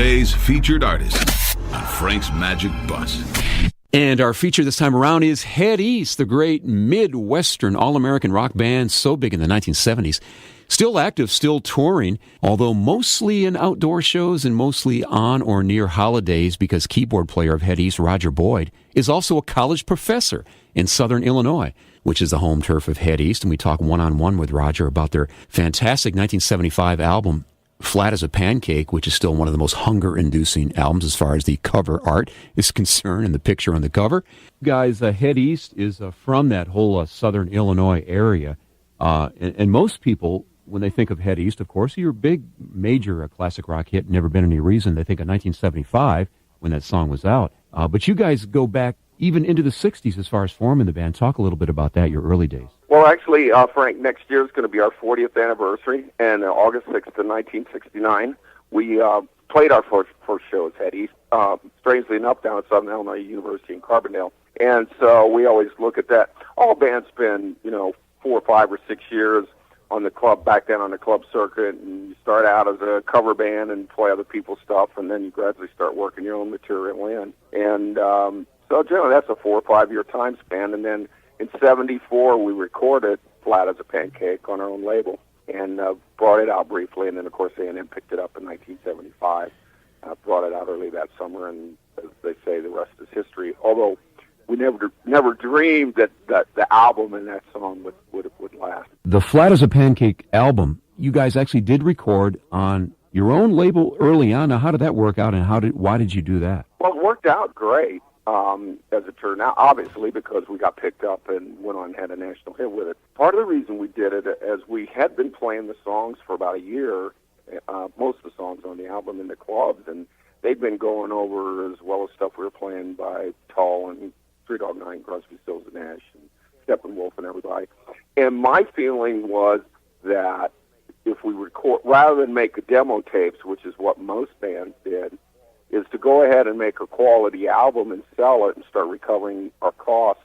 Today's featured artist on Frank's Magic Bus. And our feature this time around is Head East, the great Midwestern all-American rock band so big in the 1970s. Still active, still touring, although mostly in outdoor shows and mostly on or near holidays because keyboard player of Head East, Roger Boyd, is also a college professor in Southern Illinois, which is the home turf of Head East. And we talk one-on-one with Roger about their fantastic 1975 album, Flat As A Pancake, which is still one of the most hunger-inducing albums as far as the cover art is concerned and the picture on the cover. Guys, Head East is from that whole Southern Illinois area. And most people, when they think of Head East, of course, your big, major classic rock hit, Never Been Any Reason, they think of 1975 when that song was out. But you guys go back even into the 60s as far as forming the band. Talk a little bit about that, your early days. Well, actually, Frank, next year is going to be our 40th anniversary, and August 6th of 1969, we played our first show at Head East, strangely enough, down at Southern Illinois University in Carbondale. And so we always look at that. All bands spend, 4 or 5 or 6 years on the club, back then on the club circuit, and you start out as a cover band and play other people's stuff, and then you gradually start working your own material in. And so generally that's a 4 or 5 year time span, and then in 74, we recorded Flat As A Pancake on our own label and brought it out briefly, and then, of course, A&M picked it up in 1975, brought it out early that summer, and as they say, the rest is history, although we never dreamed that the album and that song would last. The Flat As A Pancake album, you guys actually did record on your own label early on. Now, how did that work out, and why did you do that? Well, it worked out great. As it turned out, obviously, because we got picked up and went on and had a national hit with it. Part of the reason we did it, as we had been playing the songs for about a year, most of the songs on the album in the clubs, and they'd been going over as well as stuff we were playing by Tull and Three Dog Night, Crosby, Stills and Nash, and Steppenwolf and everybody. And my feeling was that if we record, rather than make demo tapes, which is what most bands did, is to go ahead and make a quality album and sell it and start recovering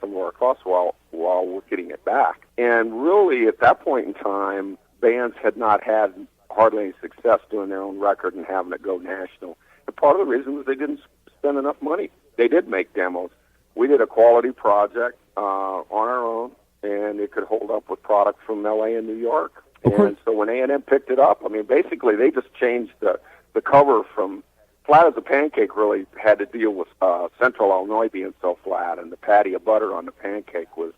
some of our costs while we're getting it back. And really, at that point in time, bands had not had hardly any success doing their own record and having it go national. And part of the reason was they didn't spend enough money. They did make demos. We did a quality project on our own, and it could hold up with product from L.A. and New York. And so when A&M picked it up, basically they just changed the cover from Flat As A Pancake really had to deal with Central Illinois being so flat, and the patty of butter on the pancake was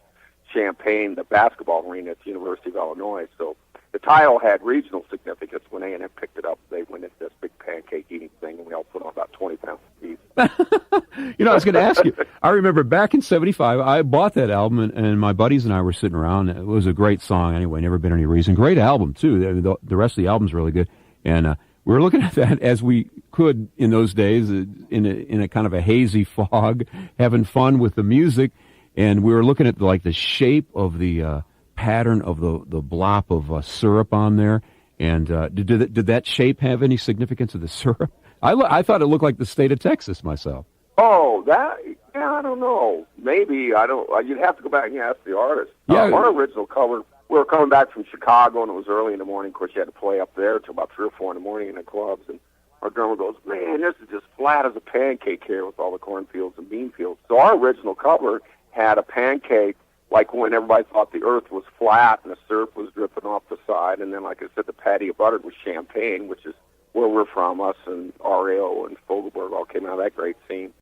Champaign, the basketball arena at the University of Illinois. So the title had regional significance. When A&M picked it up, they went into this big pancake eating thing, and we all put on about 20 pounds of beef. I was going to ask you, I remember back in 75, I bought that album, and my buddies and I were sitting around. It was a great song anyway, Never Been Any Reason. Great album, too. The rest of the album's really good. And we were looking at that as we could in those days, in a kind of a hazy fog, having fun with the music, and we were looking at the shape of the pattern of the blop of syrup on there. And did that shape have any significance of the syrup? I thought it looked like the state of Texas myself. Oh, I don't know. Maybe I don't. You'd have to go back and ask the artist. Yeah, our original cover. We were coming back from Chicago, and it was early in the morning. Of course, you had to play up there till about 3 or 4 in the morning in the clubs. And our drummer goes, "Man, this is just flat as a pancake here with all the cornfields and bean fields." So our original cover had a pancake, like when everybody thought the earth was flat and the syrup was dripping off the side. And then, like I said, the patty of butter was Champaign, which is where we're from. Us and REO and Fogelberg all came out of that great scene.